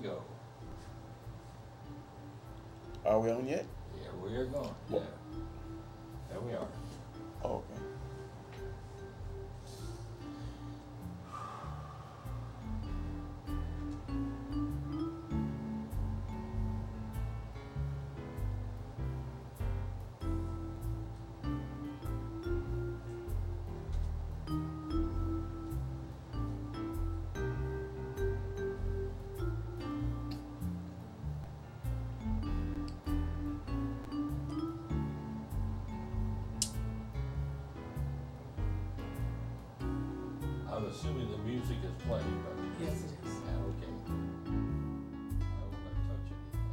go. Are we on yet? Yeah, we are going. Yeah. There we are. Okay. I'm assuming the music is playing, but. Yes, it is. Yeah, okay. I don't want to touch anything.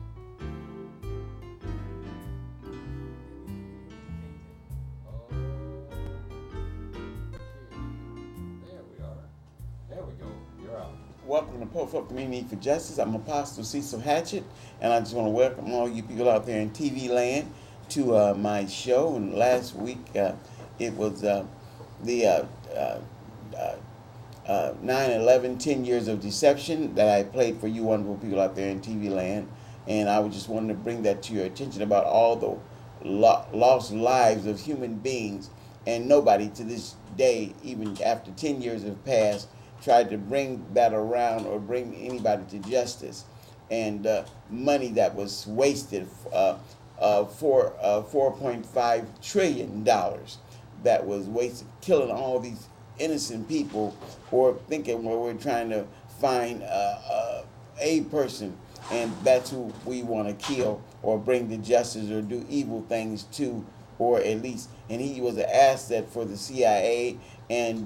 Oh, okay. There we are. There we go. You're out. Welcome to Pope Folk Community for Justice. I'm Apostle Cecil Hatchett, and I just want to welcome all you people out there in TV land to my show. And last week it was the 9/11, 10 years of deception that I played for you wonderful people out there in TV land. And I was just wanting to bring that to your attention about all the lost lives of human beings. And nobody to this day, even after 10 years have passed, tried to bring that around or bring anybody to justice. And money that was wasted, for $4.5 trillion that was wasted, killing all these innocent people, or thinking where we're trying to find a person, and that's who we want to kill or bring to justice or do evil things to, or at least, and he was an asset for the CIA, and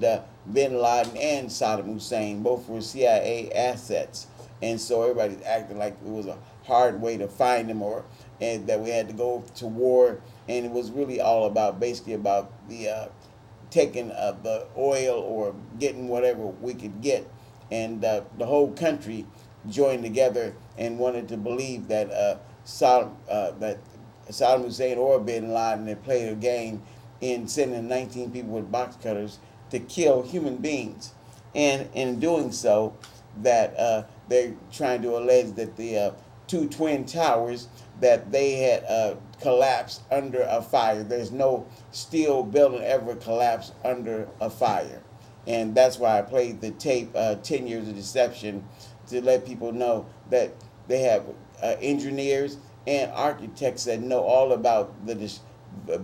Bin Laden and Saddam Hussein both were CIA assets, and so everybody's acting like it was a hard way to find them, or and that we had to go to war, and it was really all about basically about the taking the oil or getting whatever we could get, and the whole country joined together and wanted to believe that Saddam Hussein or Bin Laden had played a game in sending 19 people with box cutters to kill human beings, and in doing so, that they're trying to allege that the two twin towers that they had collapsed under a fire. There's no steel building ever collapsed under a fire. And that's why I played the tape, 10 Years of Deception, to let people know that they have engineers and architects that know all about the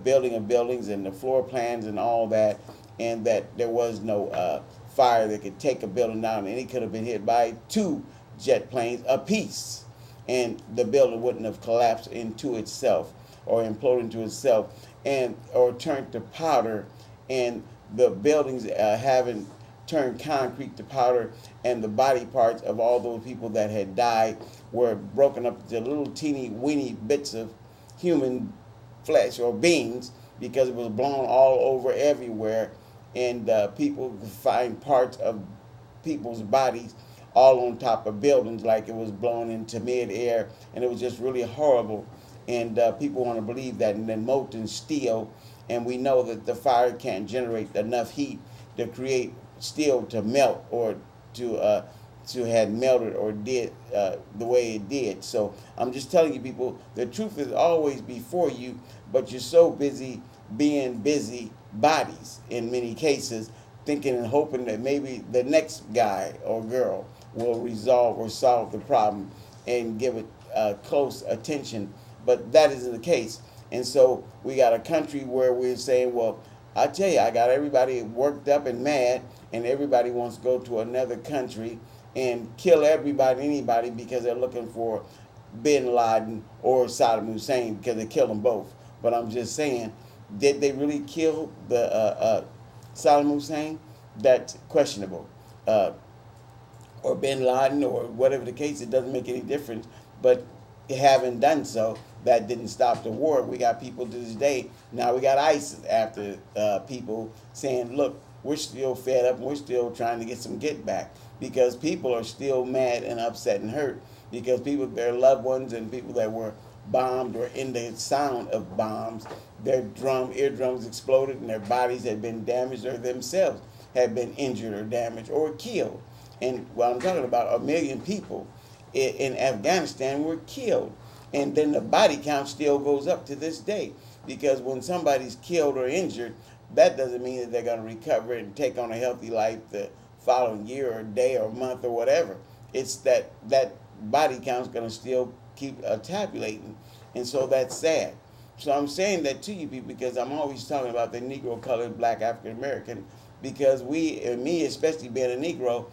building of buildings and the floor plans and all that, and that there was no fire that could take a building down, and it could have been hit by 2 jet planes apiece, and the building wouldn't have collapsed into itself or imploded into itself, and or turned to powder, and the buildings haven't turned concrete to powder, and the body parts of all those people that had died were broken up into little teeny weeny bits of human flesh or beings, because it was blown all over everywhere, and people could find parts of people's bodies all on top of buildings, like it was blown into mid-air, and it was just really horrible. And people want to believe that, and then molten steel, and we know that the fire can't generate enough heat to create steel to melt, or to had melted or did the way it did. So I'm just telling you people, the truth is always before you, but you're so busy being busy bodies in many cases, thinking and hoping that maybe the next guy or girl will resolve or solve the problem and give it close attention, but that isn't the case. And so we got a country where we're saying, well, I tell you, I got everybody worked up and mad, and everybody wants to go to another country and kill everybody, anybody, because they're looking for Bin Laden or Saddam Hussein, because they killed them both. But I'm just saying, did they really kill the Saddam Hussein? That's questionable. Or Bin Laden, or whatever the case, it doesn't make any difference. But having done so, that didn't stop the war. We got people to this day. Now we got ISIS after people saying, look, we're still fed up and we're still trying to get some get back, because people are still mad and upset and hurt, because people, their loved ones and people that were bombed or in the sound of bombs, their eardrums exploded and their bodies had been damaged, or themselves had been injured or damaged or killed. And well, I'm talking about 1 million people. in Afghanistan were killed. And then the body count still goes up to this day. Because when somebody's killed or injured, that doesn't mean that they're going to recover and take on a healthy life the following year or day or month or whatever. It's that body count's going to still keep tabulating. And so that's sad. So I'm saying that to you people because I'm always talking about the Negro, colored, black, African American, because we, and me especially being a Negro,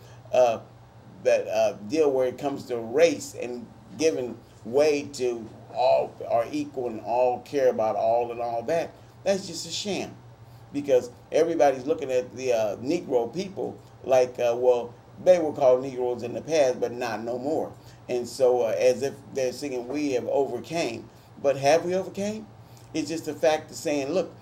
that deal where it comes to race and giving way to all are equal and all care about all and all that, that's just a sham. Because everybody's looking at the Negro people like, well, they were called Negroes in the past, but not no more. And so as if they're singing, we have overcame. But have we overcame? It's just a fact of saying, look,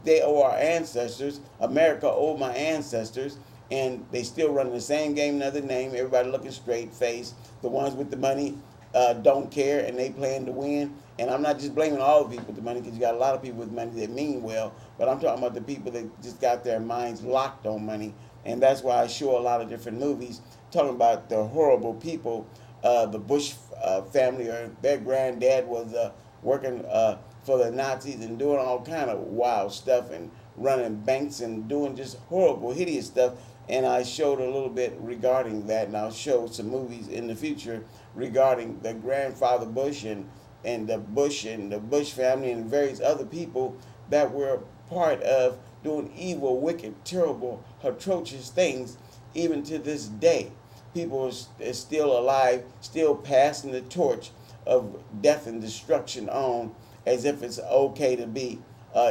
they owe our ancestors. America owed my ancestors, and they still running the same game, another name. Everybody looking straight face. The ones with the money don't care, and they plan to win. And I'm not just blaming all the people with the money, because you got a lot of people with money that mean well, but I'm talking about the people that just got their minds locked on money. And that's why I show a lot of different movies talking about the horrible people. The Bush family, or their granddad was working for the Nazis and doing all kind of wild stuff and running banks and doing just horrible, hideous stuff. And I showed a little bit regarding that, and I'll show some movies in the future regarding the grandfather Bush and the Bush family and various other people that were part of doing evil, wicked, terrible, atrocious things even to this day. People are still alive, still passing the torch of death and destruction on as if it's okay to be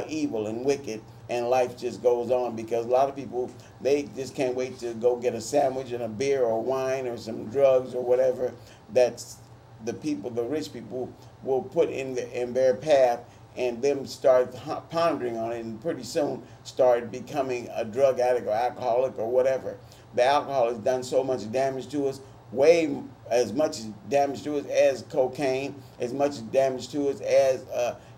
evil and wicked, and life just goes on, because a lot of people, they just can't wait to go get a sandwich and a beer or wine or some drugs or whatever that's the people, the rich people, will put in their path, and them start pondering on it, and pretty soon start becoming a drug addict or alcoholic or whatever. The alcohol has done so much damage to us, way as much damage to us as cocaine, as much damage to us as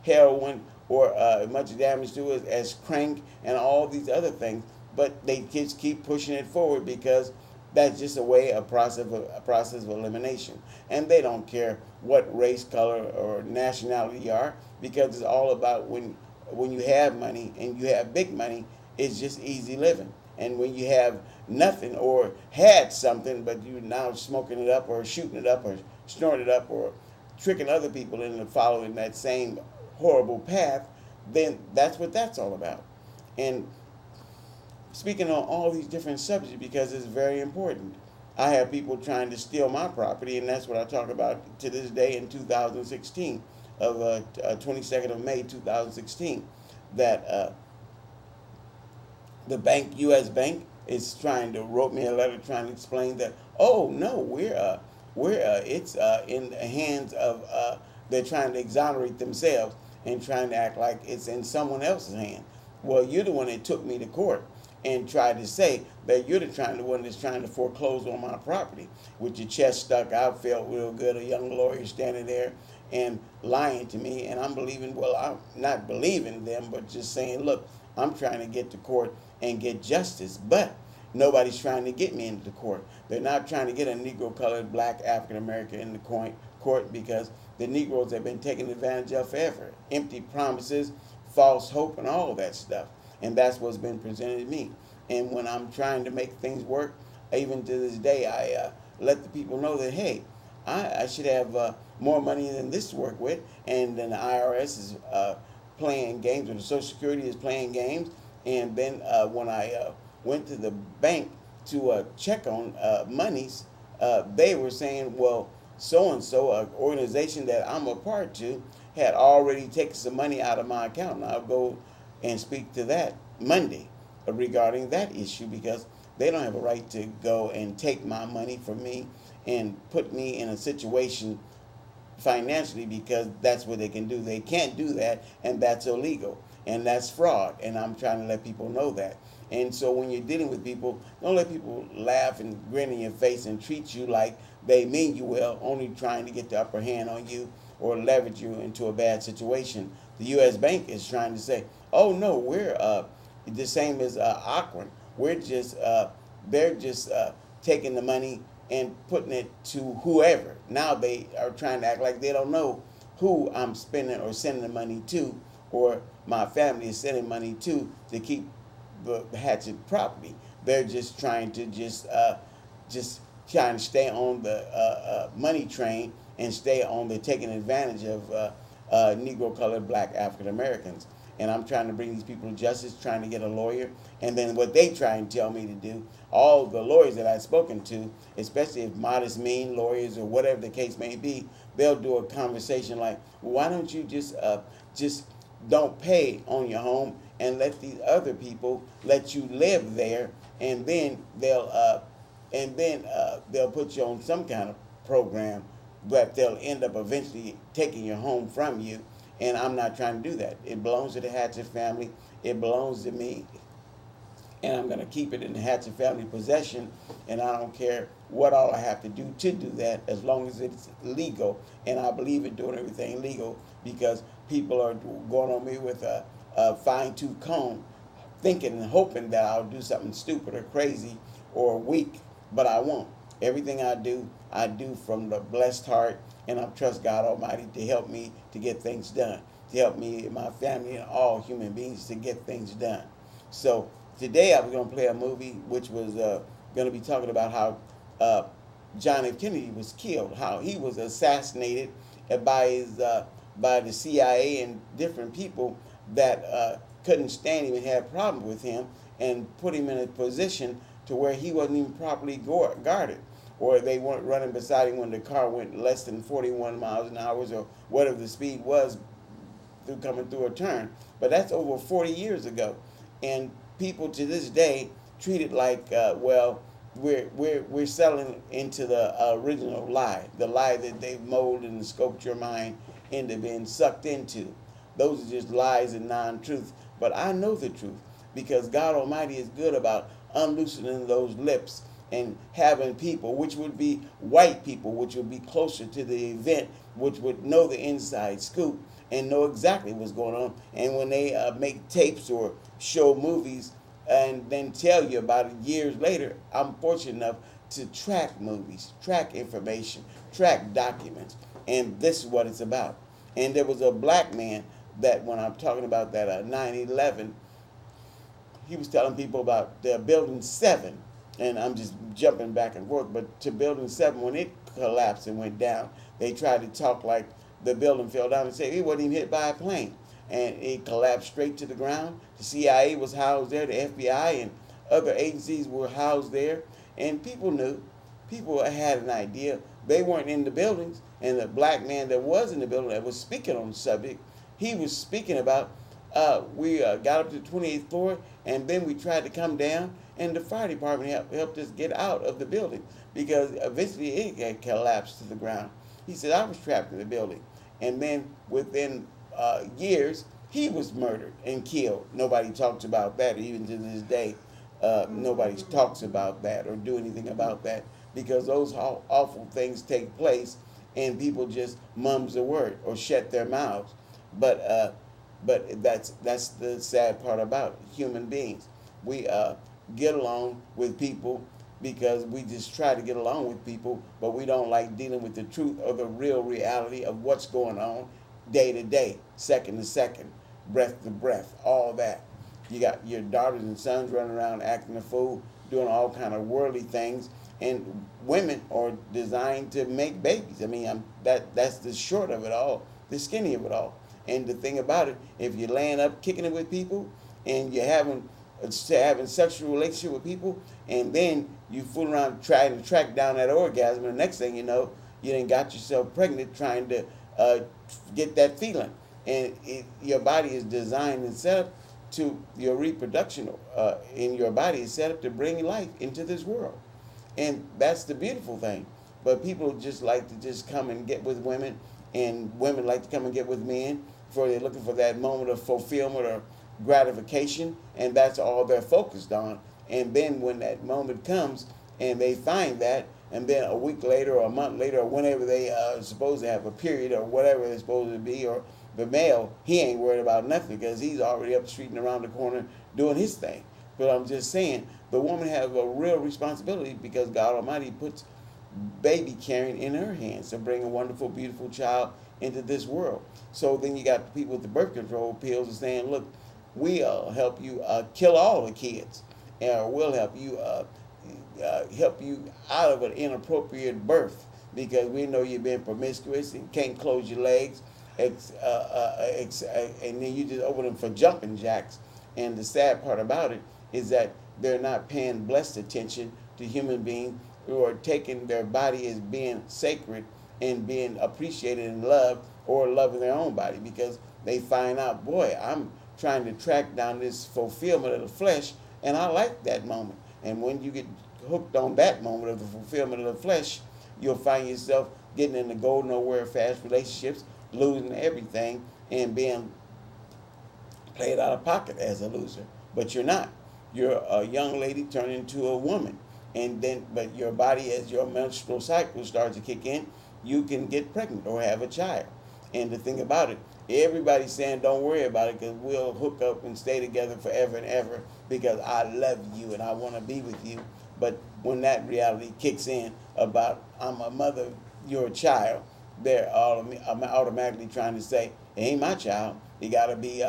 heroin, or as much damage to us as crank and all these other things. But they just keep pushing it forward because that's just a process of elimination. And they don't care what race, color, or nationality you are, because it's all about when you have money and you have big money, it's just easy living. And when you have nothing or had something, but you're now smoking it up or shooting it up or snorting it up or tricking other people into following that same horrible path, then that's what that's all about. And speaking on all these different subjects, because it's very important, I have people trying to steal my property, and that's what I talk about to this day in 2016, of 22nd of May 2016, that the bank, U.S. Bank, is wrote me a letter trying to explain that, oh no, it's in the hands of, they're trying to exonerate themselves and trying to act like it's in someone else's hand. Well, you're the one that took me to court and tried to say that you're the one that's trying to foreclose on my property. With your chest stuck out, felt real good, a young lawyer standing there and lying to me, and I'm not believing them, but just saying, look, I'm trying to get to court and get justice, but nobody's trying to get me into the court. They're not trying to get a Negro, colored, black, African American in the court, because the Negroes have been taken advantage of forever. Empty promises, false hope, and all that stuff. And that's what's been presented to me. And when I'm trying to make things work, even to this day, I let the people know that, hey, I should have more money than this to work with, and then the IRS is playing games, or the Social Security is playing games. And then when I went to the bank to check on monies, they were saying, well, so-and-so, an organization that I'm a part to, had already taken some money out of my account. And I'll go and speak to that Monday regarding that issue, because they don't have a right to go and take my money from me and put me in a situation financially, because that's what they can do. They can't do that, and that's illegal, and that's fraud, and I'm trying to let people know that. And so when you're dealing with people, don't let people laugh and grin in your face and treat you like they mean you well, only trying to get the upper hand on you or leverage you into a bad situation. The U.S. Bank is trying to say, oh no, we're the same as Akron. We're just, they're just taking the money and putting it to whoever. Now they are trying to act like they don't know who I'm spending or sending the money to, or my family is sending money to keep the Hatchett property. They're just trying to just trying to stay on the money train and stay on the taking advantage of Negro, colored, Black, African Americans. And I'm trying to bring these people to justice, trying to get a lawyer. And then what they try and tell me to do, all the lawyers that I've spoken to, especially if modest, mean lawyers or whatever the case may be, they'll do a conversation like, well, why don't you just don't pay on your home and let these other people let you live there, and then they'll put you on some kind of program, but they'll end up eventually taking your home from you. And I'm not trying to do that. It belongs to the Hatchett family. It belongs to me. And I'm going to keep it in the Hatchett family possession. And I don't care what all I have to do that, as long as it's legal. And I believe in doing everything legal, because people are going on me with a fine-tooth comb, thinking and hoping that I'll do something stupid or crazy or weak. But I won't. Everything I do from the blessed heart, and I trust God Almighty to help me to get things done, to help me and my family and all human beings to get things done. So today I was going to play a movie which was going to be talking about how John F. Kennedy was killed, how he was assassinated by the CIA and different people that couldn't stand him and had problems with him, and put him in a position to where he wasn't even properly guarded, or they weren't running beside him when the car went less than 41 miles an hour or whatever the speed was through coming through a turn. But that's over 40 years ago, and people to this day treat it like, well, we're selling into the original lie, the lie that they've molded and scoped your mind into being sucked into. Those are just lies and non-truth. But I know the truth, because God Almighty is good about unloosening those lips and having people, which would be white people, which would be closer to the event, which would know the inside scoop and know exactly what's going on. And when they make tapes or show movies and then tell you about it years later, I'm fortunate enough to track movies, track information, track documents. And this is what it's about. And there was a black man that, when I'm talking about that 9/11, he was telling people about the building 7, and I'm just jumping back and forth, but to building 7, when it collapsed and went down, they tried to talk like the building fell down and say it wasn't even hit by a plane, and it collapsed straight to the ground. The CIA was housed there, the F.B.I. and other agencies were housed there, and people knew, people had an idea. They weren't in the buildings, and the black man that was in the building that was speaking on the subject, he was speaking about, we got up to the 28th floor, and then we tried to come down, and the fire department helped us get out of the building, because eventually it had collapsed to the ground. He said, I was trapped in the building. And then within years, he was murdered and killed. Nobody talks about that, even to this day. Nobody talks about that or do anything about that, because those awful things take place, and people just mums the word or shut their mouths. But that's the sad part about human beings. We get along with people because we just try to get along with people, but we don't like dealing with the truth or the real reality of what's going on day to day, second to second, breath to breath, all that. You got your daughters and sons running around acting a fool, doing all kind of worldly things, and women are designed to make babies. I mean, that's the short of it all, the skinny of it all. And the thing about it, if you're laying up, kicking it with people, and you're having sexual relationship with people, and then you fool around trying to track down that orgasm, and the next thing you know, you done got yourself pregnant trying to get that feeling. And your body is designed and set up to, your reproduction in your body is set up to bring life into this world. And that's the beautiful thing. But people just like to just come and get with women, and women like to come and get with men, for they're looking for that moment of fulfillment or gratification, and that's all they're focused on. And then when that moment comes and they find that, and then a week later or a month later or whenever they are supposed to have a period or whatever they're supposed to be, or the male, he ain't worried about nothing because he's already up the street and around the corner doing his thing. But I'm just saying, the woman has a real responsibility, because God Almighty puts baby carrying in her hands to bring a wonderful, beautiful child into this world. So then you got the people with the birth control pills are saying, look, we'll help you kill all the kids, and we'll help you out of an inappropriate birth because we know you've been promiscuous and can't close your legs, and then you just open them for jumping jacks. And the sad part about it is that they're not paying blessed attention to human beings who are taking their body as being sacred and being appreciated and loved, or loving their own body, because they find out, boy, I'm trying to track down this fulfillment of the flesh, and I like that moment. And when you get hooked on that moment of the fulfillment of the flesh, you'll find yourself getting into go nowhere fast relationships, losing everything, and being played out of pocket as a loser. But you're not. You're a young lady turning into a woman. And then, but your body, as your menstrual cycle starts to kick in, you can get pregnant or have a child. And the thing about it, everybody's saying don't worry about it because we'll hook up and stay together forever and ever because I love you and I want to be with you. But when that reality kicks in about I'm a mother, you're a child, they're automatically trying to say, it ain't my child. It got to be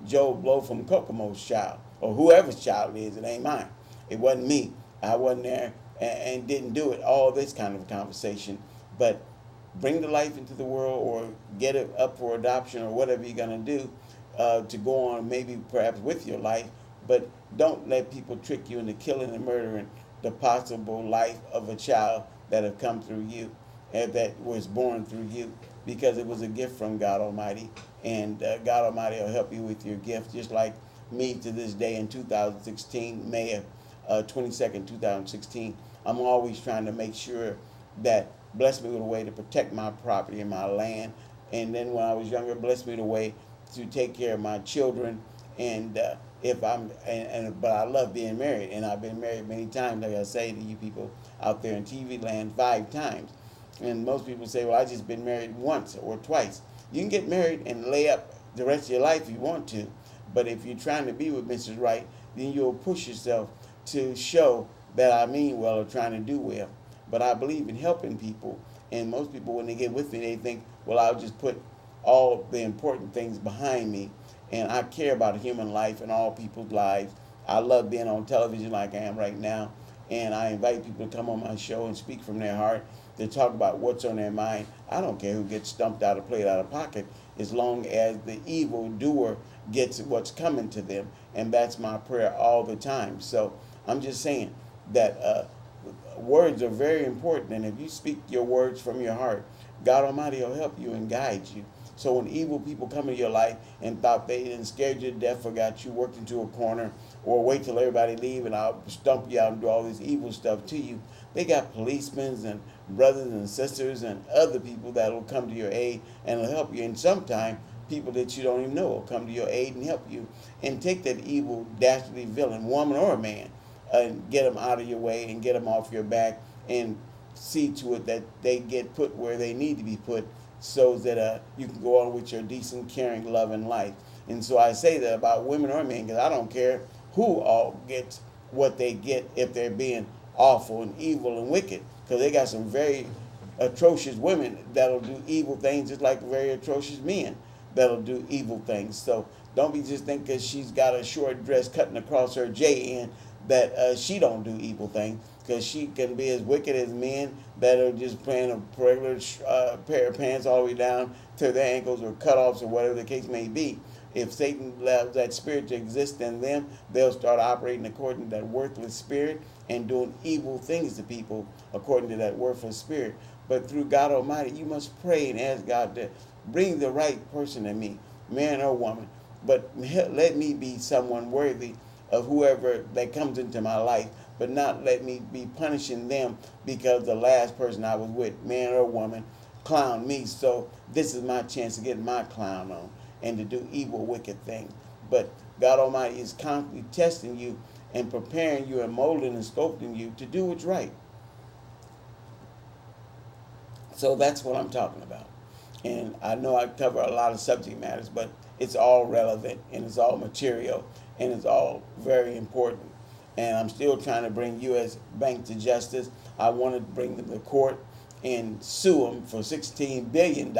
Joe Blow from Kokomo's child or whoever's child it is. It ain't mine. It wasn't me. I wasn't there and didn't do it. All this kind of conversation. But bring the life into the world or get it up for adoption or whatever you're going to do to go on maybe perhaps with your life. But don't let people trick you into killing and murdering the possible life of a child that have come through you and that was born through you, because it was a gift from God Almighty. And God Almighty will help you with your gift, just like me to this day in 2016, May 22nd, 2016. I'm always trying to make sure that bless me with a way to protect my property and my land. And then when I was younger, bless me with a way to take care of my children. And but I love being married, and I've been married many times, like I say to you people out there in TV land, 5 times. And most people say, well, I just been married once or twice. You can get married and lay up the rest of your life if you want to. But if you're trying to be with Mrs. Right, then you'll push yourself to show that I mean well or trying to do well. But I believe in helping people. And most people, when they get with me, they think, well, I'll just put all the important things behind me. And I care about human life and all people's lives. I love being on television like I am right now. And I invite people to come on my show and speak from their heart, to talk about what's on their mind. I don't care who gets stumped out or played out of pocket, as long as the evil doer gets what's coming to them. And that's my prayer all the time. So I'm just saying that words are very important. And if you speak your words from your heart, God Almighty will help you and guide you. So when evil people come into your life and thought they didn't scared you to death, forgot you, worked into a corner, or wait till everybody leave and I'll stump you out and do all this evil stuff to you, they got policemen and brothers and sisters and other people that will come to your aid and will help you. And sometimes people that you don't even know will come to your aid and help you and take that evil, dastardly villain, woman or man, and get them out of your way and get them off your back and see to it that they get put where they need to be put, so that you can go on with your decent, caring, loving life. And so I say that about women or men because I don't care who all gets what they get if they're being awful and evil and wicked, because they got some very atrocious women that'll do evil things just like very atrocious men that'll do evil things. So don't be just thinking because she's got a short dress cutting across her JN that she don't do evil things, because she can be as wicked as men that are just playing a regular pair of pants all the way down to their ankles or cutoffs or whatever the case may be. If Satan allows that spirit to exist in them, they'll start operating according to that worthless spirit and doing evil things to people according to that worthless spirit. But through God Almighty, you must pray and ask God to bring the right person to me, man or woman. But let me be someone worthy of whoever that comes into my life, but not let me be punishing them because the last person I was with, man or woman, clowned me. So this is my chance to get my clown on and to do evil, wicked things. But God Almighty is constantly testing you and preparing you and molding and sculpting you to do what's right. So that's what I'm talking about. And I know I cover a lot of subject matters, but it's all relevant and it's all material and it's all very important. and I'm still trying to bring U.S. Bank to justice. I want to bring them to court and sue them for $16 billion.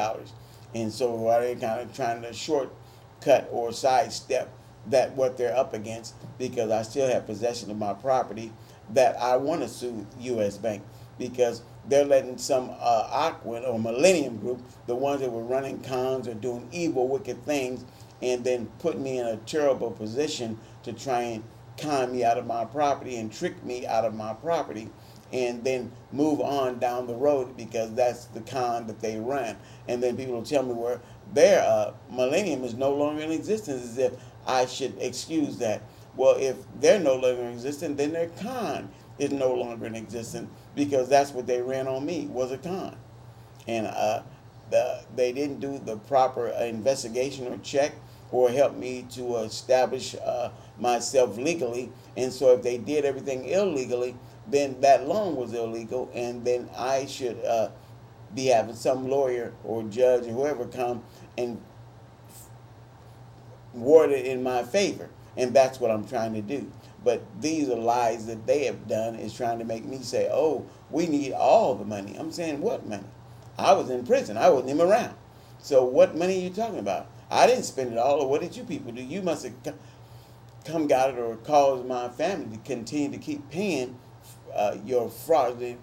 And so they're kind of trying to shortcut or sidestep that what they're up against, because I still have possession of my property that I want to sue U.S. Bank, because they're letting some Aquin or Millennium Group, the ones that were running cons or doing evil, wicked things, and then put me in a terrible position to try and con me out of my property and trick me out of my property, and then move on down the road, because that's the con that they run. And then people will tell me where their Millennium is no longer in existence, as if I should excuse that. Well, if they're no longer in existence, then their con is no longer in existence, because that's what they ran on me, was a con. And they didn't do the proper investigation or check or help me to establish myself legally. And so if they did everything illegally, then that loan was illegal, and then I should be having some lawyer or judge or whoever come and word it in my favor. And that's what I'm trying to do. But these are lies that they have done, is trying to make me say, oh, we need all the money. I'm saying, what money? I was in prison. I wasn't even around. So what money are you talking about? I didn't spend it all. Or what did you people do? You must have come got it or caused my family to continue to keep paying your fraudulent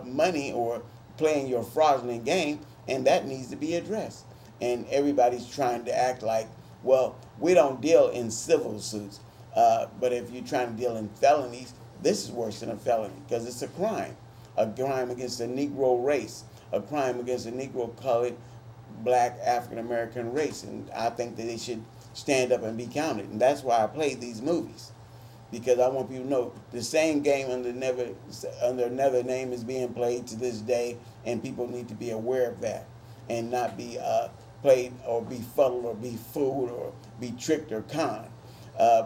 money, or playing your fraudulent game, and that needs to be addressed. And everybody's trying to act like, well, we don't deal in civil suits, but if you're trying to deal in felonies, this is worse than a felony, because it's a crime against the Negro race, a crime against the Negro, colored, black, African American race, and I think that they should stand up and be counted. And that's why I played these movies, because I want people to know the same game under another name is being played to this day, and people need to be aware of that and not be played or be fuddled or be fooled or be tricked or conned.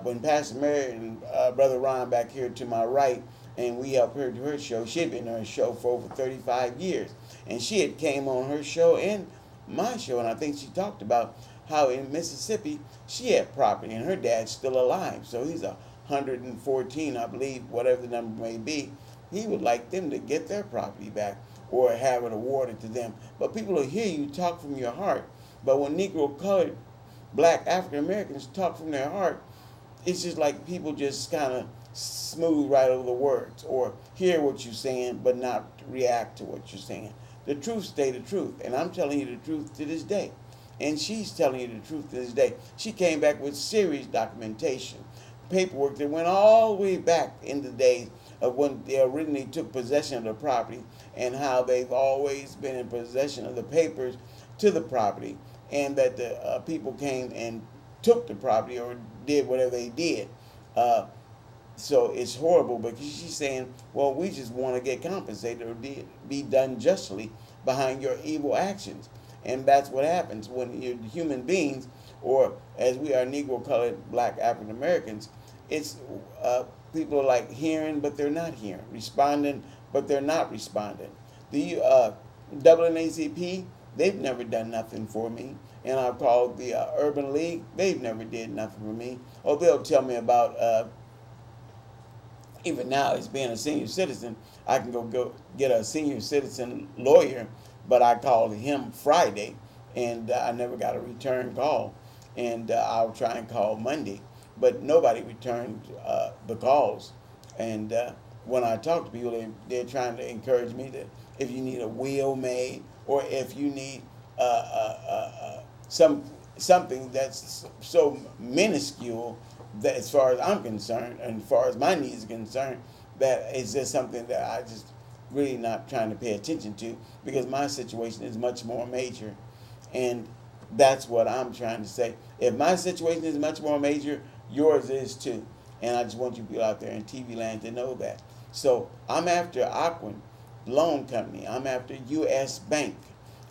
When Pastor Mary and Brother Ron back here to my right, and we helped her do her show, she had been on her show for over 35 years, and she had came on her show and my show, and I think she talked about how in Mississippi she had property and her dad's still alive, so he's 114, I believe, whatever the number may be. He would like them to get their property back or have it awarded to them. But people will hear you talk from your heart. But when Negro, colored, black, African Americans talk from their heart, it's just like people just kind of smooth right over the words, or hear what you're saying but not react to what you're saying. The truth stay the truth, and I'm telling you the truth to this day. And she's telling you the truth to this day. She came back with serious documentation, paperwork that went all the way back in the days of when they originally took possession of the property, and how they've always been in possession of the papers to the property, and that the people came and took the property or did whatever they did. So it's horrible, because she's saying, well, we just want to get compensated or be done justly behind your evil actions. And that's what happens when you're human beings, or as we are Negro, colored, black, African Americans. It's people are like hearing, but they're not hearing, responding, but they're not responding. The NAACP, they've never done nothing for me. And I've called the Urban League, they've never did nothing for me. Or they'll tell me about, even now as being a senior citizen, I can go get a senior citizen lawyer, but I called him Friday, and I never got a return call. And I'll try and call Monday, but nobody returned the calls. And when I talk to people, they're trying to encourage me that if you need a will made, or if you need something that's so minuscule, that as far as I'm concerned, and as far as my needs are concerned, that it's just something that I just really not trying to pay attention to, because my situation is much more major. And that's what I'm trying to say. If my situation is much more major, yours is too. And I just want you people out there in TV land to know that. So I'm after Aquin Loan Company. I'm after U.S. Bank.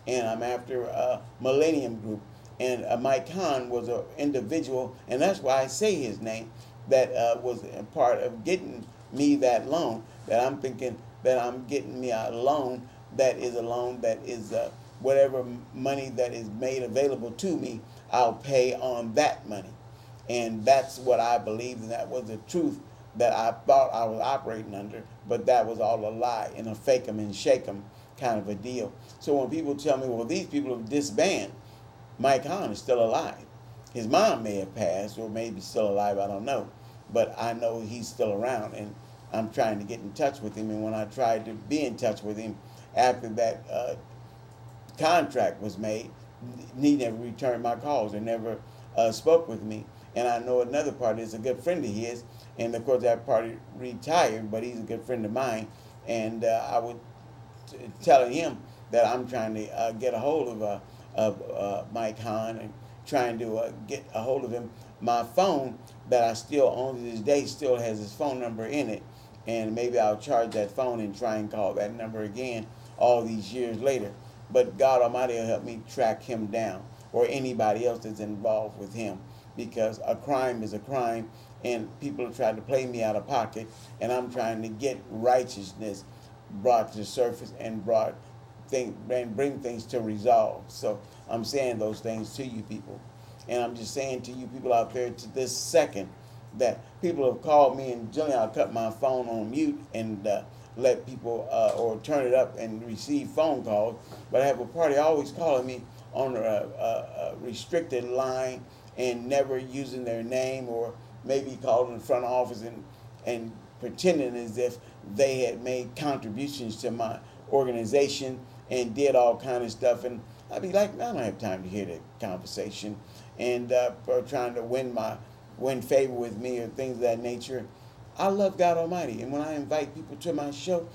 And I'm after Millennium Group. And Mike Hahn was an individual, and that's why I say his name, that was a part of getting me that loan, that I'm thinking that I'm getting me a loan that is a loan that is whatever money that is made available to me, I'll pay on that money. And that's what I believe, and that was the truth that I thought I was operating under, but that was all a lie and a fake 'em and shake 'em kind of a deal. So when people tell me, well, these people have disbanded, Mike Hahn is still alive. His mom may have passed or maybe still alive, I don't know. But I know he's still around, and I'm trying to get in touch with him. And when I tried to be in touch with him after that contract was made, he never returned my calls or never spoke with me. And I know another party is a good friend of his, and of course that party retired, but he's a good friend of mine. And I would telling him that I'm trying to get a hold of Mike Hahn and trying to get a hold of him. My phone that I still own to this day still has his phone number in it, and maybe I'll charge that phone and try and call that number again all these years later. But God Almighty will help me track him down, or anybody else that's involved with him, because a crime is a crime, and people have tried to play me out of pocket, and I'm trying to get righteousness brought to the surface and bring things to resolve. So I'm saying those things to you people. And I'm just saying to you people out there to this second that people have called me, and generally I'll cut my phone on mute and let people or turn it up and receive phone calls. But I have a party always calling me on a restricted line and never using their name, or maybe calling the front office and pretending as if they had made contributions to my organization and did all kind of stuff. And I'd be like, I don't have time to hear that conversation, and or trying to win favor with me or things of that nature. I love God Almighty, and when I invite people to my show,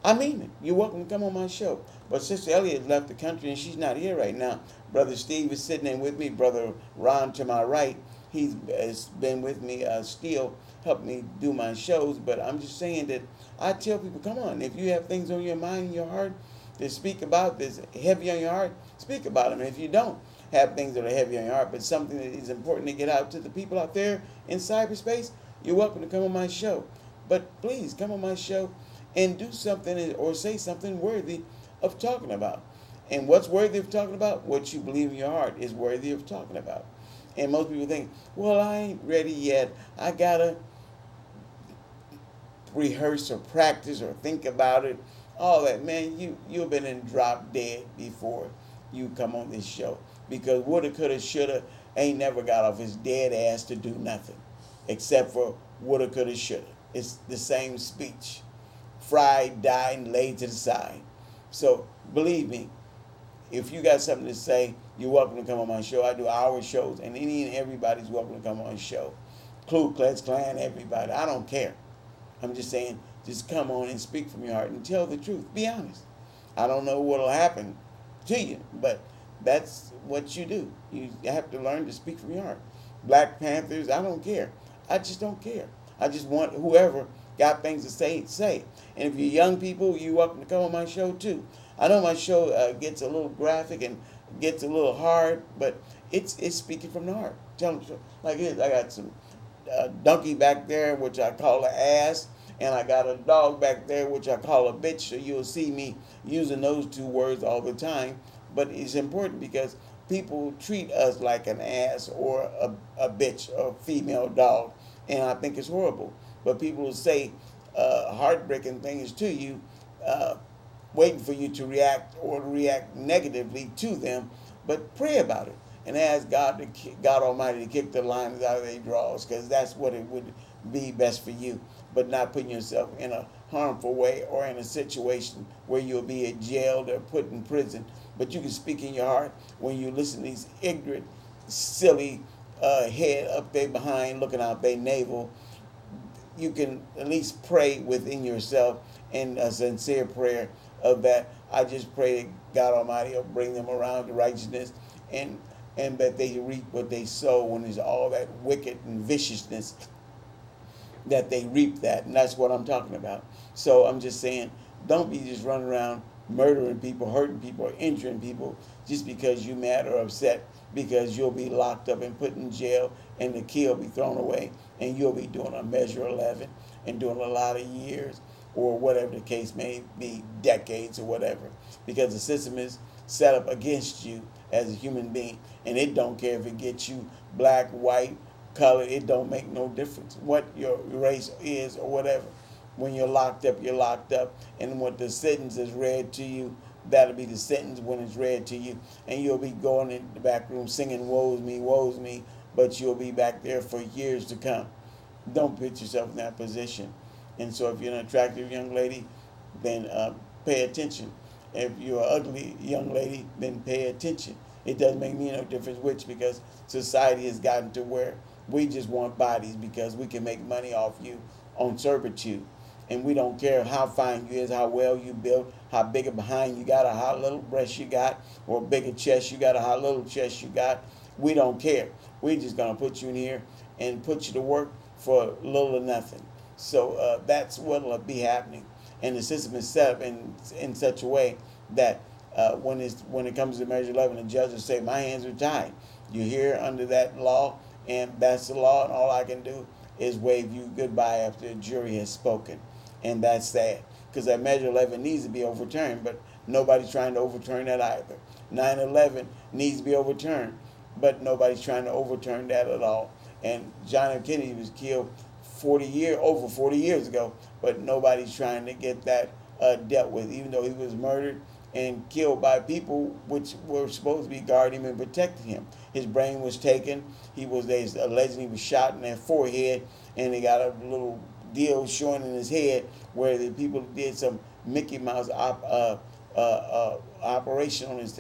I mean it. You're welcome to come on my show. But Sister Elliott left the country, and she's not here right now. Brother Steve is sitting in with me. Brother Ron to my right, he's been with me still, helped me do my shows. But I'm just saying that I tell people, come on, if you have things on your mind and your heart to speak about, that's heavy on your heart, speak about them. And if you don't have things that are heavy on your heart, but something that is important to get out to the people out there in cyberspace, you're welcome to come on my show. But please come on my show and do something or say something worthy of talking about. And what's worthy of talking about? What you believe in your heart is worthy of talking about. And most people think, well, I ain't ready yet. I gotta rehearse or practice or think about it. All that, man, you've been in drop dead before you come on this show. Because woulda, coulda, shoulda ain't never got off his dead ass to do nothing. Except for woulda, coulda, shoulda. It's the same speech. Fried, dyed, and laid to the side. So believe me, if you got something to say, you're welcome to come on my show. I do hour shows, and any and everybody's welcome to come on the show. Ku Klux Klan, everybody. I don't care. I'm just saying, just come on and speak from your heart and tell the truth. Be honest. I don't know what'll happen to you, but that's what you do. You have to learn to speak from your heart. Black Panthers, I don't care. I just don't care. I just want whoever got things to say. And if you're young people, you're welcome to come on my show too. I know my show gets a little graphic and gets a little hard, but it's speaking from the heart. Tell them like it is. I got some donkey back there, which I call an ass, and I got a dog back there, which I call a bitch. So you'll see me using those two words all the time. But it's important because people treat us like an ass or a bitch or a female dog, and I think it's horrible. But people will say heartbreaking things to you, waiting for you to react or to react negatively to them. But pray about it and ask God Almighty to kick the lines out of their drawers, because that's what it would be best for you. But not putting yourself in a harmful way or in a situation where you'll be jailed or put in prison. But you can speak in your heart when you listen to these ignorant, silly head up there behind looking out their navel. You can at least pray within yourself in a sincere prayer of that. I just pray that God Almighty will bring them around to righteousness, and that they reap what they sow. When there's all that wicked and viciousness, that they reap that. And that's what I'm talking about. So I'm just saying, don't be just running around murdering people, hurting people, or injuring people just because you're mad or upset, because you'll be locked up and put in jail and the key will be thrown away and you'll be doing a measure 11 and doing a lot of years or whatever the case may be, decades or whatever, because the system is set up against you as a human being, and it don't care if it gets you black, white, color, it don't make no difference what your race is or whatever. When you're locked up, you're locked up, and what the sentence is read to you, that'll be the sentence when it's read to you, and you'll be going in the back room singing woes me, but you'll be back there for years to come. Don't put yourself in that position. And so if you're an attractive young lady, then pay attention. If you're an ugly young lady, then pay attention. It doesn't make me no difference which, because society has gotten to where we just want bodies because we can make money off you on servitude. And we don't care how fine you is, how well you built, how big a behind you got, or how little breast you got, or bigger chest you got, or how little chest you got. We don't care. We're just going to put you in here and put you to work for little or nothing. So that's what will be happening. And the system is set up in such a way that when it comes to Measure 11, the judge will say, my hands are tied. You're here under that law, and that's the law, and all I can do is wave you goodbye after the jury has spoken. And that's sad, because that Measure 11 needs to be overturned, but nobody's trying to overturn that either. 9/11 needs to be overturned, but nobody's trying to overturn that at all. And John F. Kennedy was killed over 40 years ago, but nobody's trying to get that dealt with, even though he was murdered and killed by people which were supposed to be guarding him and protecting him. His brain was taken. They allegedly was shot in their forehead, and they got a little deal showing in his head where the people did some Mickey Mouse operation on his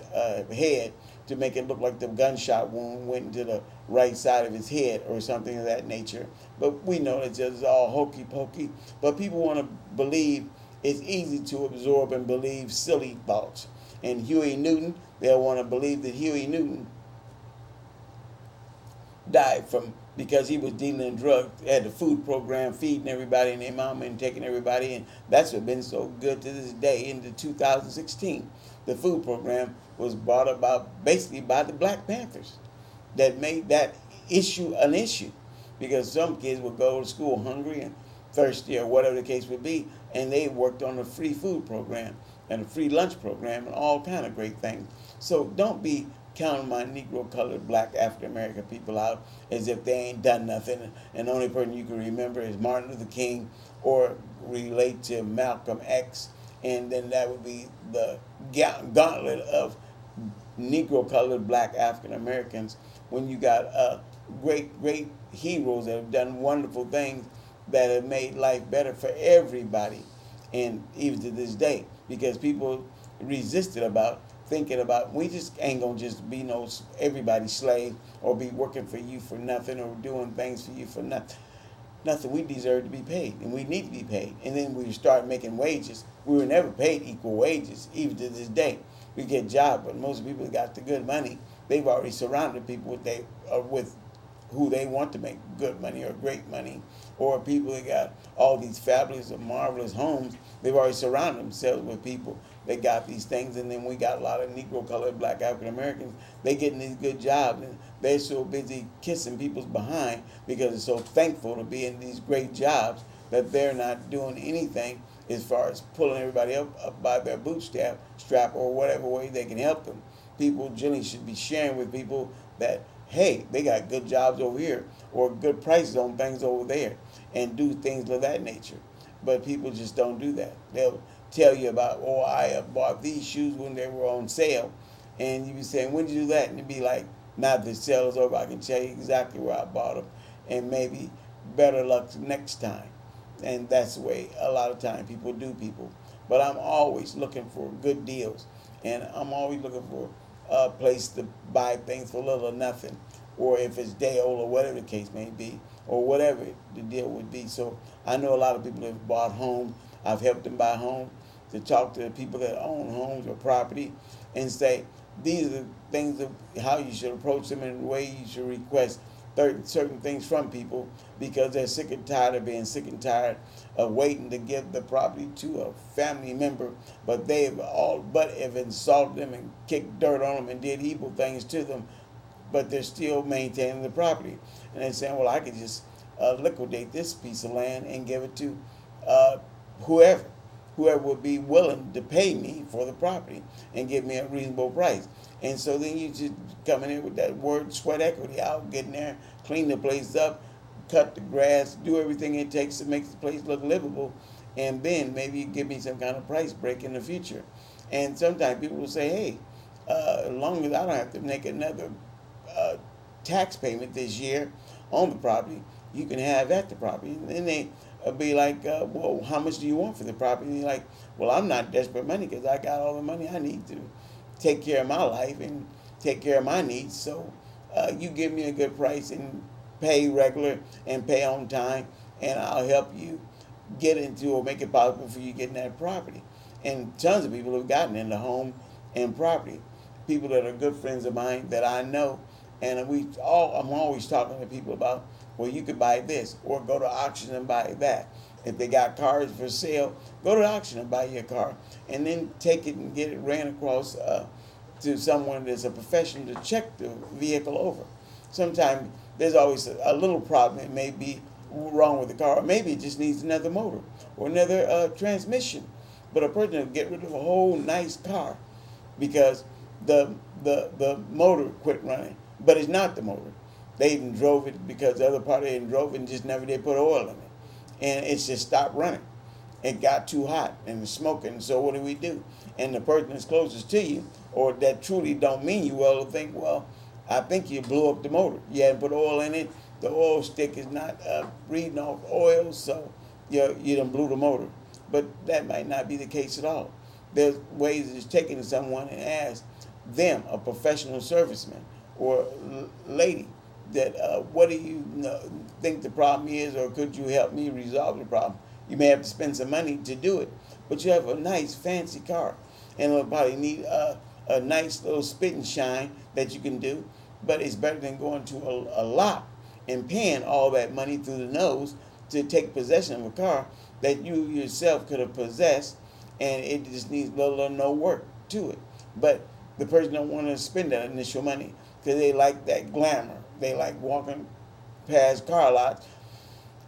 head to make it look like the gunshot wound went into the right side of his head or something of that nature. But we know it's just all hokey pokey. But people want to believe. It's easy to absorb and believe silly thoughts. And Huey Newton, they'll want to believe that Huey Newton died because he was dealing in drugs. They had the food program, feeding everybody and their mama and taking everybody in. That's what's been so good to this day into 2016. The food program was brought about basically by the Black Panthers that made that issue an issue, because some kids would go to school hungry and thirsty or whatever the case would be, and they worked on a free food program and a free lunch program and all kind of great things. So don't be counting my Negro, colored, Black, African American people out as if they ain't done nothing, and the only person you can remember is Martin Luther King or relate to Malcolm X, and then that would be the gauntlet of Negro, colored, Black, African Americans, when you got great heroes that have done wonderful things that have made life better for everybody, and even to this day, because people resisted about thinking about, we just ain't gonna just be no everybody's slave or be working for you for nothing or doing things for you for nothing. We deserve to be paid, and we need to be paid. And then we start making wages. We were never paid equal wages, even to this day. We get jobs, but most people that got the good money, they've already surrounded people with who they want to make good money or great money, or people that got all these fabulous or marvelous homes. They've already surrounded themselves with people that got these things. And then we got a lot of Negro, colored, Black, African Americans. They getting these good jobs, and they're so busy kissing people's behind because they're so thankful to be in these great jobs that they're not doing anything as far as pulling everybody up by their bootstrap strap or whatever way they can help them. People generally should be sharing with people that, hey, they got good jobs over here or good prices on things over there, and do things of that nature. But people just don't do that. They'll tell you about, oh, I bought these shoes when they were on sale. And you be saying, when did you do that? And you'd be like, now the sale is over, I can tell you exactly where I bought them. And maybe better luck next time. And that's the way a lot of time people do people. But I'm always looking for good deals. And I'm always looking for a place to buy things for little or nothing. Or if it's day old or whatever the case may be, or whatever the deal would be. So I know a lot of people that have bought homes. I've helped them buy homes, to talk to the people that own homes or property and say, these are the things of how you should approach them and the way you should request certain things from people, because they're sick and tired of being sick and tired of waiting to give the property to a family member, but they've all but have insulted them and kicked dirt on them and did evil things to them, but they're still maintaining the property. And they're saying, well, I could just liquidate this piece of land and give it to whoever. whoever would be willing to pay me for the property and give me a reasonable price. And so then you just come in here with that word sweat equity. I'll get in there, clean the place up, cut the grass, do everything it takes to make the place look livable, and then maybe you give me some kind of price break in the future. And sometimes people will say, hey, as long as I don't have to make another tax payment this year on the property, you can have at the property. And then they be like, well, how much do you want for the property? And you're like, well, I'm not desperate money because I got all the money I need to take care of my life and take care of my needs. So you give me a good price and pay regular and pay on time, and I'll help you get into or make it possible for you getting that property. And tons of people have gotten into home and property. People that are good friends of mine that I know, and I'm always talking to people about, well, you could buy this or go to auction and buy that. If they got cars for sale, go to auction and buy your car, and then take it and get it ran across to someone that's a professional to check the vehicle over. Sometimes there's always a little problem. It may be wrong with the car, or maybe it just needs another motor or another transmission. But a person will get rid of a whole nice car because the motor quit running, but it's not the motor. They even drove it because the other party even drove it and just never did put oil in it, and it's just stopped running. It got too hot and it's smoking. So what do? And the person that's closest to you, or that truly don't mean you well, will think, well, I think you blew up the motor. You hadn't put oil in it. The oil stick is not breathing off oil, so you done blew the motor. But that might not be the case at all. There's ways of just taking to someone and ask them, a professional serviceman or lady, that what do you think the problem is, or could you help me resolve the problem? You may have to spend some money to do it, but you have a nice fancy car, and it'll probably need a nice little spit and shine that you can do. But it's better than going to a lot and paying all that money through the nose to take possession of a car that you yourself could have possessed, and it just needs little or no work to it. But the person don't want to spend that initial money because they like that glamour. They like walking past car lots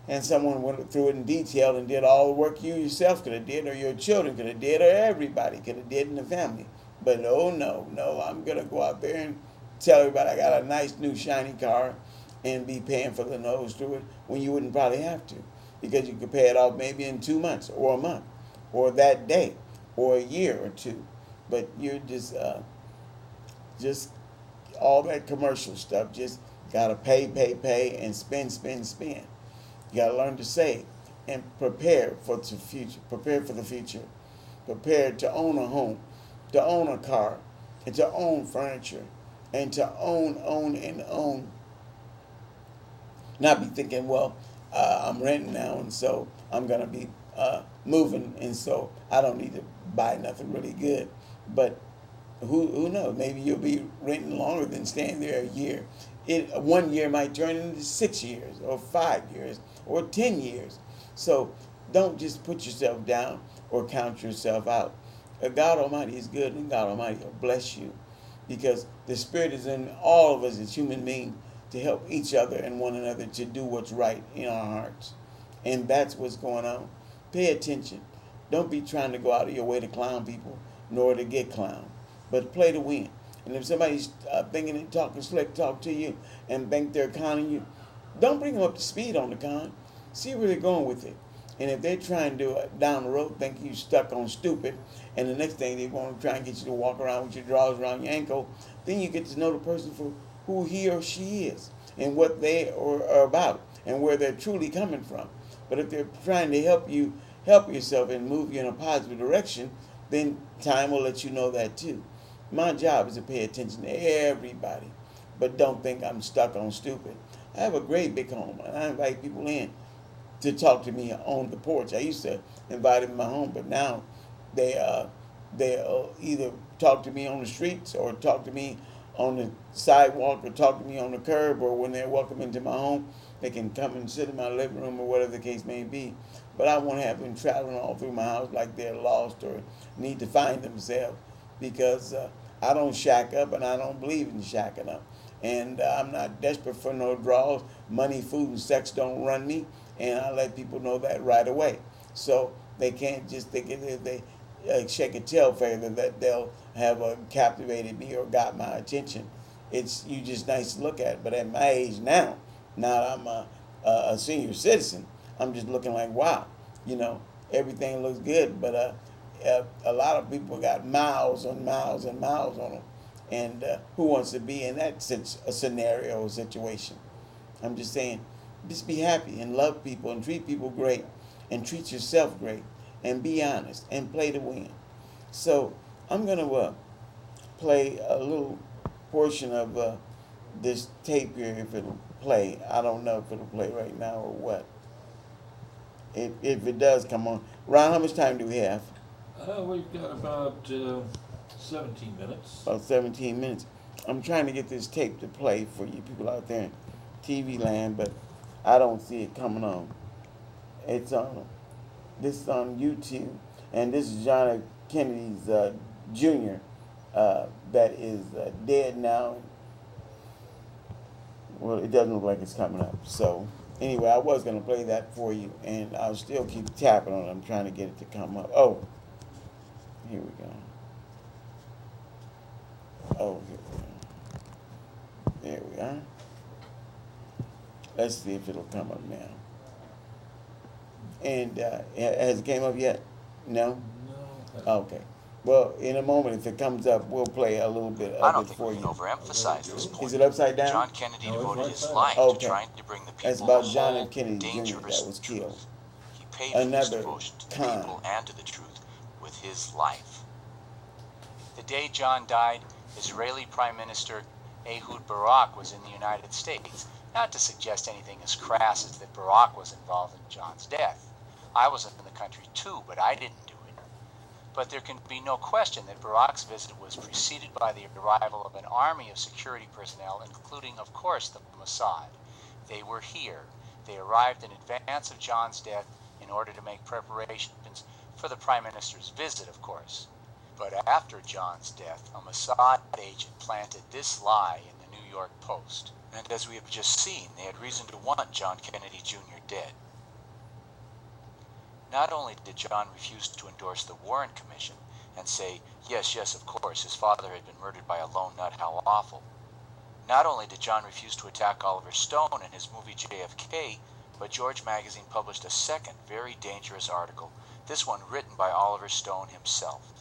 and someone went through it in detail and did all the work you yourself could have did, or your children could have did, or everybody could have did in the family. But no, I'm going to go out there and tell everybody I got a nice new shiny car and be paying for the nose through it when you wouldn't probably have to, because you could pay it off maybe in 2 months or a month or that day or a year or two. But you're just all that commercial stuff, just got to pay and spend. You got to learn to save and prepare for the future. Prepare for the future. Prepare to own a home, to own a car, and to own furniture, and to own. Not be thinking, well, I'm renting now, and so I'm going to be moving, and so I don't need to buy nothing really good. But who knows? Maybe you'll be renting longer than staying there a year. 1 year might turn into 6 years, or 5 years, or 10 years. So don't just put yourself down or count yourself out. God Almighty is good, and God Almighty will bless you, because the Spirit is in all of us as human beings to help each other and one another to do what's right in our hearts. And that's what's going on. Pay attention. Don't be trying to go out of your way to clown people, nor to get clowned, but play to win. And if somebody's thinking and talking slick talk to you and think they're conning you, don't bring them up to speed on the con. See where they're going with it. And if they're trying to, down the road, think you stuck on stupid, and the next thing they want to try and get you to walk around with your drawers around your ankle, then you get to know the person for who he or she is and what they are about and where they're truly coming from. But if they're trying to help you help yourself and move you in a positive direction, then time will let you know that too. My job is to pay attention to everybody, but don't think I'm stuck on stupid. I have a great big home, and I invite people in to talk to me on the porch. I used to invite them in my home, but now they'll either talk to me on the streets or talk to me on the sidewalk or talk to me on the curb, or when they're welcome into my home, they can come and sit in my living room or whatever the case may be. But I won't have them traveling all through my house like they're lost or need to find themselves, because I don't shack up, and I don't believe in shacking up. And I'm not desperate for no draws. Money, food, and sex don't run me, and I let people know that right away. So They can't just think if they shake a tail feather that they'll have captivated me or got my attention. It's you just nice to look at. But at my age now, now that I'm a senior citizen, I'm just looking like wow, you know, everything looks good. But a lot of people got miles and miles and miles on them, and who wants to be in that scenario or situation? I'm just saying, just be happy and love people and treat people great and treat yourself great and be honest and play to win. So I'm going to play a little portion of this tape here if it'll play. I don't know if it'll play right now or what. If it does come on. Ron, how much time do we have? We've got about 17 minutes. About 17 minutes. I'm trying to get this tape to play for you people out there in TV land, but I don't see it coming on. It's on. This is on YouTube, and this is John F. Kennedy's Jr. That is dead now. Well, it doesn't look like it's coming up. So anyway, I was gonna play that for you, and I'll still keep tapping on it. I'm trying to get it to come up. Oh, here we go. Oh, here we go. There we are. Let's see if it'll come up now. And has it came up yet? No? No. Okay. Well, in a moment, if it comes up, we'll play a little bit I of don't it think for we can you. overemphasize this point. Is it upside down? John Kennedy No, it's devoted right his side. life Okay. to trying to bring the people That's about the John whole F. Kennedy Jr. dangerous that was truth. killed. He paid for his Another devotion to the con. people and to the truth with his life. The day John died, Israeli Prime Minister Ehud Barak was in the United States. Not to suggest anything as crass as that Barak was involved in John's death. I was in the country too, but I didn't do it. But there can be no question that Barak's visit was preceded by the arrival of an army of security personnel, including, of course, the Mossad. They were here. They arrived in advance of John's death in order to make preparations for the Prime Minister's visit, of course. But after John's death, a Mossad agent planted this lie in the New York Post. And as we have just seen, they had reason to want John Kennedy Jr. dead. Not only did John refuse to endorse the Warren Commission and say, yes, yes, of course, his father had been murdered by a lone nut, how awful. Not only did John refuse to attack Oliver Stone in his movie JFK, but George Magazine published a second very dangerous article, this one written by Oliver Stone himself.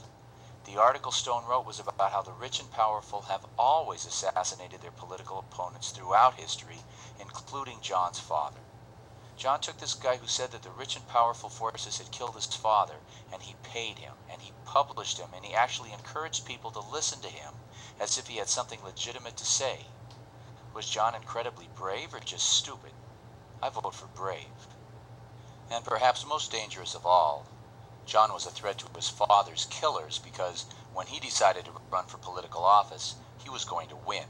The article Stone wrote was about how the rich and powerful have always assassinated their political opponents throughout history, including John's father. John took this guy who said that the rich and powerful forces had killed his father, and he paid him, and he published him, and he actually encouraged people to listen to him, as if he had something legitimate to say. Was John incredibly brave or just stupid? I vote for brave. And perhaps most dangerous of all, John was a threat to his father's killers because when he decided to run for political office, he was going to win.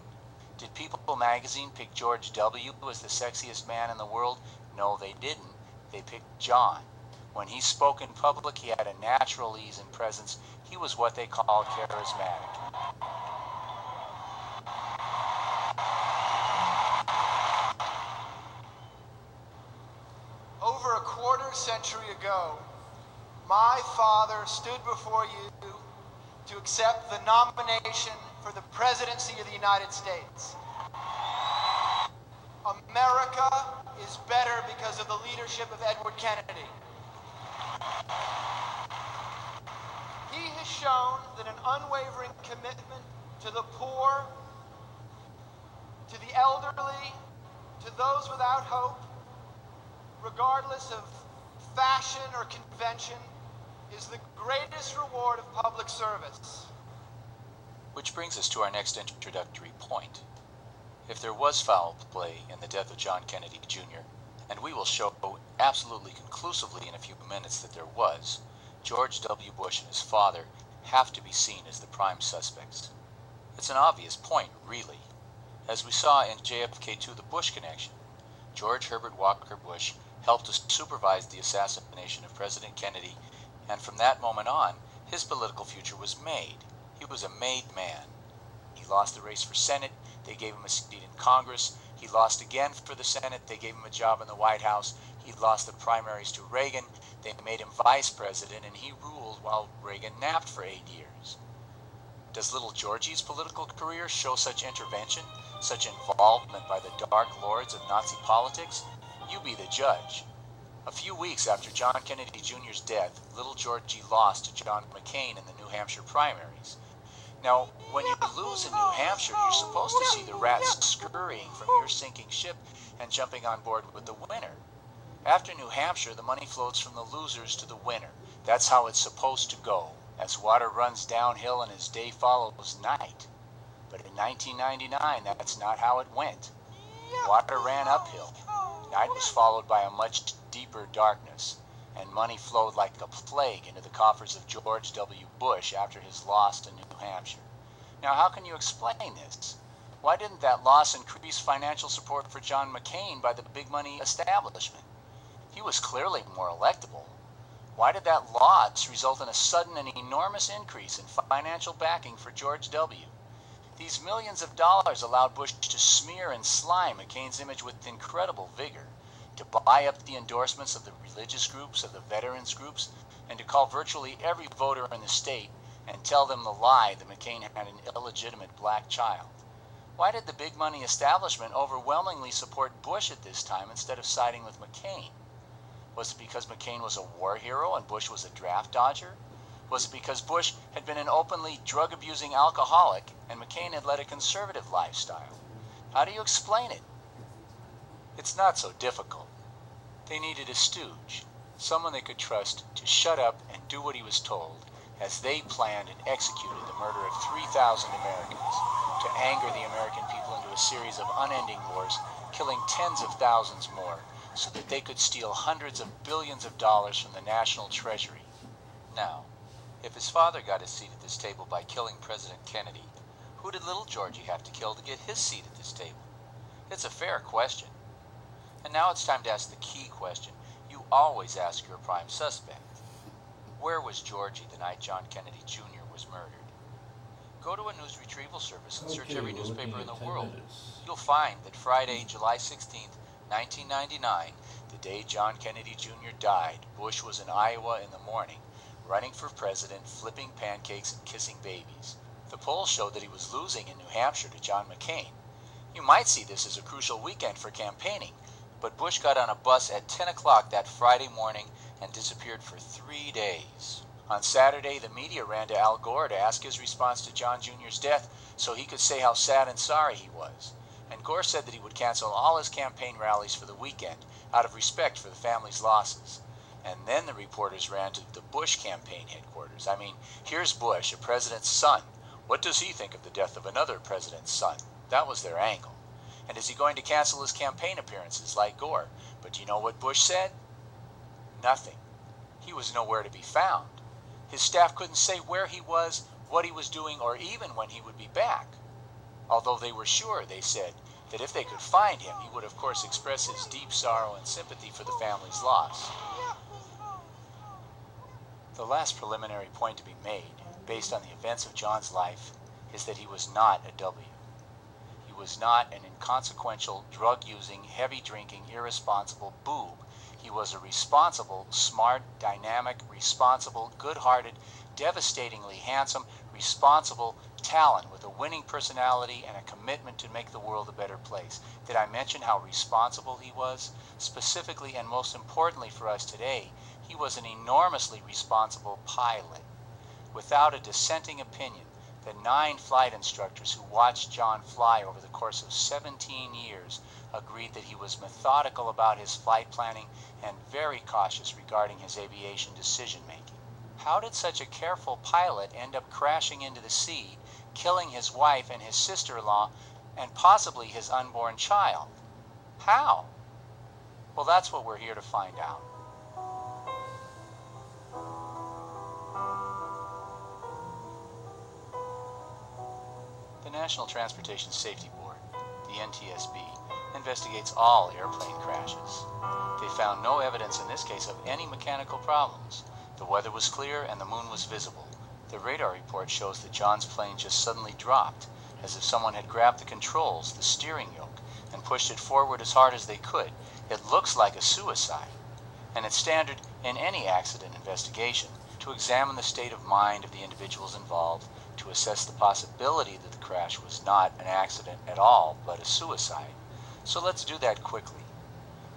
Did People magazine pick George W. as the sexiest man in the world? No, they didn't. They picked John. When he spoke in public, he had a natural ease and presence. He was what they call charismatic. Over a quarter century ago, my father stood before you to accept the nomination for the presidency of the United States. America is better because of the leadership of Edward Kennedy. He has shown that an unwavering commitment to the poor, to the elderly, to those without hope, regardless of fashion or convention, is the greatest reward of public service. Which brings us to our next introductory point. If there was foul play in the death of John Kennedy Jr., and we will show absolutely conclusively in a few minutes that there was, George W. Bush and his father have to be seen as the prime suspects. It's an obvious point, really. As we saw in JFK 2, The Bush Connection, George Herbert Walker Bush helped to supervise the assassination of President Kennedy, and from that moment on, his political future was made. He was a made man. He lost the race for Senate. They gave him a seat in Congress. He lost again for the Senate. They gave him a job in the White House. He lost the primaries to Reagan. They made him vice president, and he ruled while Reagan napped for 8 years. Does little Georgie's political career show such intervention, such involvement by the dark lords of Nazi politics? You be the judge. A few weeks after John Kennedy Jr.'s death, little Georgie lost to John McCain in the New Hampshire primaries. Now, when you lose in New Hampshire, you're supposed to see the rats scurrying from your sinking ship and jumping on board with the winner. After New Hampshire, the money flows from the losers to the winner. That's how it's supposed to go, as water runs downhill and as day follows night. But in 1999, that's not how it went. Water ran uphill. Night was followed by a much deeper darkness, and money flowed like a plague into the coffers of George W. Bush after his loss to New Hampshire. Now, how can you explain this? Why didn't that loss increase financial support for John McCain by the big money establishment? He was clearly more electable. Why did that loss result in a sudden and enormous increase in financial backing for George W.? These millions of dollars allowed Bush to smear and slime McCain's image with incredible vigor, to buy up the endorsements of the religious groups, of the veterans groups, and to call virtually every voter in the state and tell them the lie that McCain had an illegitimate black child. Why did the big money establishment overwhelmingly support Bush at this time instead of siding with McCain? Was it because McCain was a war hero and Bush was a draft dodger? Was it because Bush had been an openly drug-abusing alcoholic and McCain had led a conservative lifestyle? How do you explain it? It's not so difficult. They needed a stooge, someone they could trust to shut up and do what he was told, as they planned and executed the murder of 3,000 Americans, to anger the American people into a series of unending wars, killing tens of thousands more, so that they could steal hundreds of billions of dollars from the national treasury. Now, if his father got his seat at this table by killing President Kennedy, who did little Georgie have to kill to get his seat at this table? It's a fair question. And now it's time to ask the key question you always ask your prime suspect. Where was Georgie the night John Kennedy Jr. was murdered? Go to a news retrieval service and search every newspaper in the world. You'll find that Friday, July 16th, 1999, the day John Kennedy Jr. died, Bush was in Iowa in the morning, running for president, flipping pancakes and kissing babies. The polls showed that he was losing in New Hampshire to John McCain. You might see this as a crucial weekend for campaigning, but Bush got on a bus at 10 o'clock that Friday morning and disappeared for 3 days. On Saturday, the media ran to Al Gore to ask his response to John Jr.'s death so he could say how sad and sorry he was. And Gore said that he would cancel all his campaign rallies for the weekend out of respect for the family's losses. And then the reporters ran to the Bush campaign headquarters. I mean, here's Bush, a president's son. What does he think of the death of another president's son? That was their angle. And is he going to cancel his campaign appearances like Gore? But do you know what Bush said? Nothing. He was nowhere to be found. His staff couldn't say where he was, what he was doing, or even when he would be back. Although they were sure, they said, that if they could find him, he would of course express his deep sorrow and sympathy for the family's loss. The last preliminary point to be made, based on the events of John's life, is that he was not a W. He was not an inconsequential, drug-using, heavy-drinking, irresponsible boob. He was a responsible, smart, dynamic, responsible, good-hearted, devastatingly handsome, responsible talent with a winning personality and a commitment to make the world a better place. Did I mention how responsible he was? Specifically and most importantly for us today, he was an enormously responsible pilot. Without a dissenting opinion, the 9 flight instructors who watched John fly over the course of 17 years agreed that he was methodical about his flight planning and very cautious regarding his aviation decision-making. How did such a careful pilot end up crashing into the sea, killing his wife and his sister-in-law, and possibly his unborn child? How? Well, that's what we're here to find out. The National Transportation Safety Board, the NTSB, investigates all airplane crashes. They found no evidence in this case of any mechanical problems. The weather was clear and the moon was visible. The radar report shows that John's plane just suddenly dropped, as if someone had grabbed the controls, the steering yoke, and pushed it forward as hard as they could. It looks like a suicide. And at standard, In any accident investigation, to examine the state of mind of the individuals involved, to assess the possibility that the crash was not an accident at all, but a suicide. So let's do that quickly.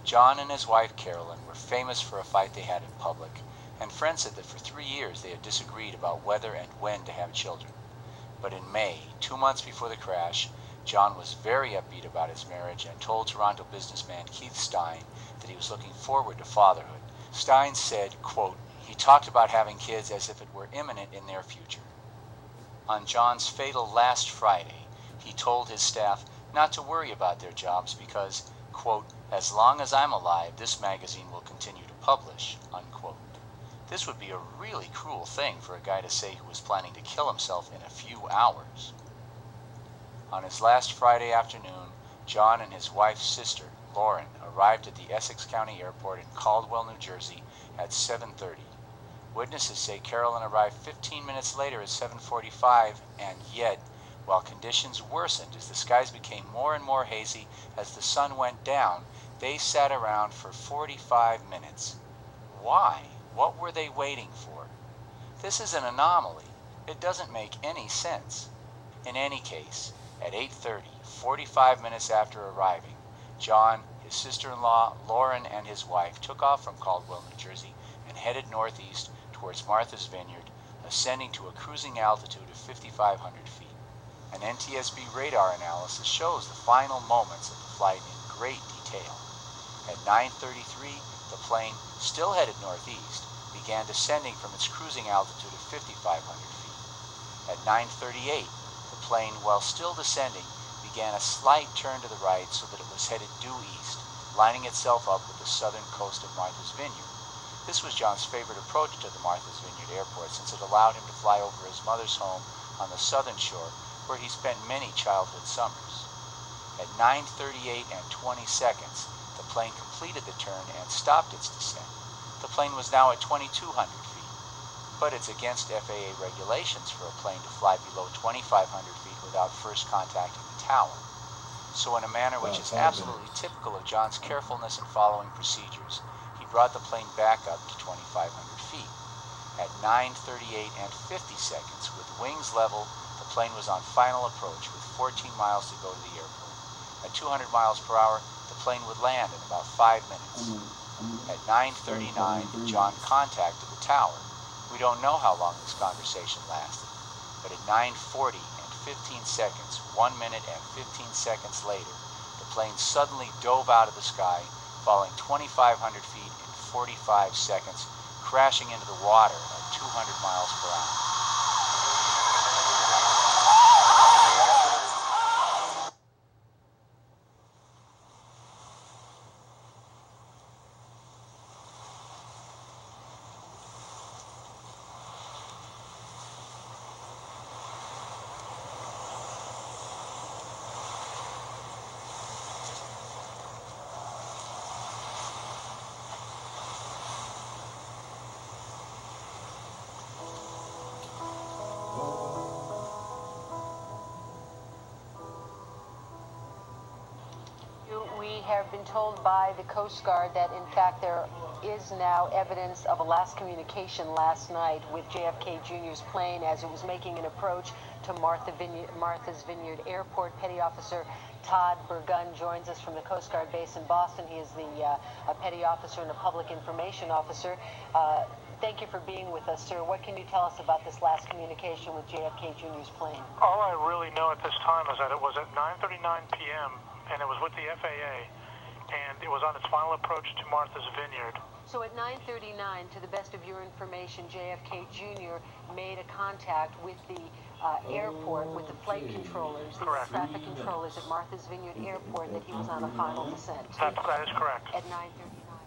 John and his wife Carolyn were famous for a fight they had in public, and friends said that for 3 years they had disagreed about whether and when to have children. But in May, 2 months before the crash, John was very upbeat about his marriage and told Toronto businessman Keith Stein that he was looking forward to fatherhood. Stein said, quote, he talked about having kids as if it were imminent in their future. On John's fatal last Friday, he told his staff not to worry about their jobs because, quote, as long as I'm alive, this magazine will continue to publish, unquote. This would be a really cruel thing for a guy to say who was planning to kill himself in a few hours. On his last Friday afternoon, John and his wife's sister, Lauren, arrived at the Essex County Airport in Caldwell, New Jersey at 7:30. Witnesses say Carolyn arrived 15 minutes later at 7:45, and yet, while conditions worsened as the skies became more and more hazy as the sun went down, they sat around for 45 minutes. Why? What were they waiting for? This is an anomaly. It doesn't make any sense. In any case, at 8:30, 45 minutes after arriving, John, his sister-in-law, Lauren, and his wife took off from Caldwell, New Jersey, and headed northeast towards Martha's Vineyard, ascending to a cruising altitude of 5,500 feet. An NTSB radar analysis shows the final moments of the flight in great detail. At 9:33, the plane, still headed northeast, began descending from its cruising altitude of 5,500 feet. At 9:38, the plane, while still descending, began a slight turn to the right so that it was headed due east, lining itself up with the southern coast of Martha's Vineyard. This was John's favorite approach to the Martha's Vineyard Airport since it allowed him to fly over his mother's home on the southern shore where he spent many childhood summers. At 9:38 and 20 seconds, the plane completed the turn and stopped its descent. The plane was now at 2,200 feet, but it's against FAA regulations for a plane to fly below 2,500 feet without first contacting the tower. So in a manner which is absolutely typical of John's carefulness in following procedures, he brought the plane back up to 2,500 feet. At 9:38 and 50 seconds, with wings level, the plane was on final approach with 14 miles to go to the airport. At 200 miles per hour, the plane would land in about 5 minutes. At 9:39, John contacted the tower. We don't know how long this conversation lasted, but at 9:40 and 15 seconds, 1 minute and 15 seconds later, the plane suddenly dove out of the sky, falling 2,500 feet in 45 seconds, crashing into the water at 200 miles per hour. We have been told by the Coast Guard that, in fact, there is now evidence of a last communication last night with JFK Jr.'s plane as it was making an approach to Martha's Vineyard Airport. Petty Officer Todd Burgun joins us from the Coast Guard base in Boston. He is a petty officer and a public information officer. Thank you for being with us, sir. What can you tell us about this last communication with JFK Jr.'s plane? All I really know at this time is that it was at 9:39 p.m., and it was with the FAA, and it was on its final approach to Martha's Vineyard. So at 9:39, to the best of your information, JFK Jr. made a contact with the airport, with the flight controllers, the traffic controllers at Martha's Vineyard Airport, that he was on a final descent. That is correct. At 9:39.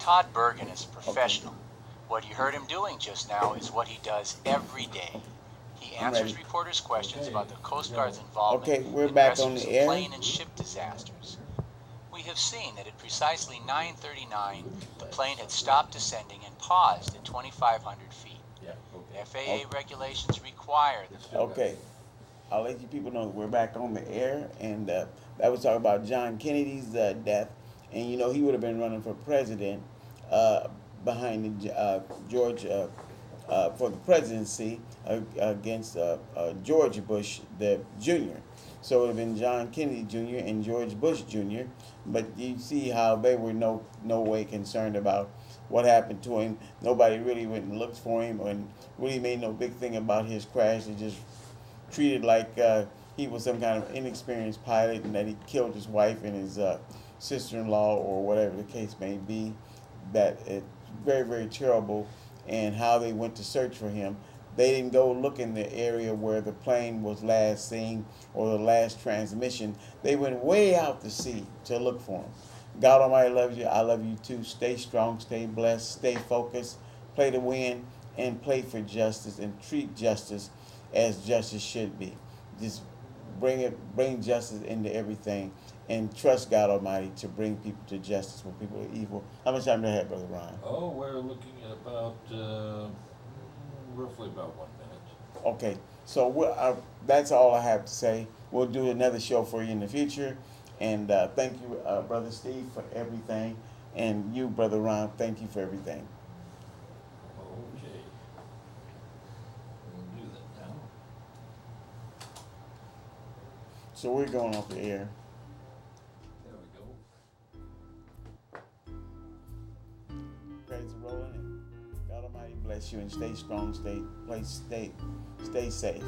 Todd Bergen is a professional. What you heard him doing just now is what he does every day. He answers reporters' questions about the Coast Guard's involvement in rescues of plane and ship disasters. We have seen that at precisely 9:39, the plane had stopped descending and paused at 2,500 feet. FAA regulations require that. Okay, I'll let you people know we're back on the air, and that was talking about John Kennedy's death, and you know he would have been running for president behind George for the presidency against George Bush the Jr. So it would have been John Kennedy Jr. and George Bush Jr. But you see how they were no way concerned about what happened to him. Nobody really went and looked for him and really made no big thing about his crash. They just treated like he was some kind of inexperienced pilot and that he killed his wife and his sister-in-law or whatever the case may be. That it's very, very terrible. And how they went to search for him. They didn't go look in the area where the plane was last seen or the last transmission. They went way out to sea to look for him. God Almighty loves you. I love you too. Stay strong, stay blessed, stay focused, play to win, and play for justice and treat justice as justice should be. Just bring justice into everything and trust God Almighty to bring people to justice when people are evil. How much time do I have, Brother Ron? Oh, we're looking at about roughly about 1 minute. Okay, so that's all I have to say. We'll do another show for you in the future. And thank you, Brother Steve, for everything. And you, Brother Ron, thank you for everything. Okay. We'll do that now. So we're going off the air. There we go. Credits are rolling, and God Almighty bless you, and stay strong, stay safe.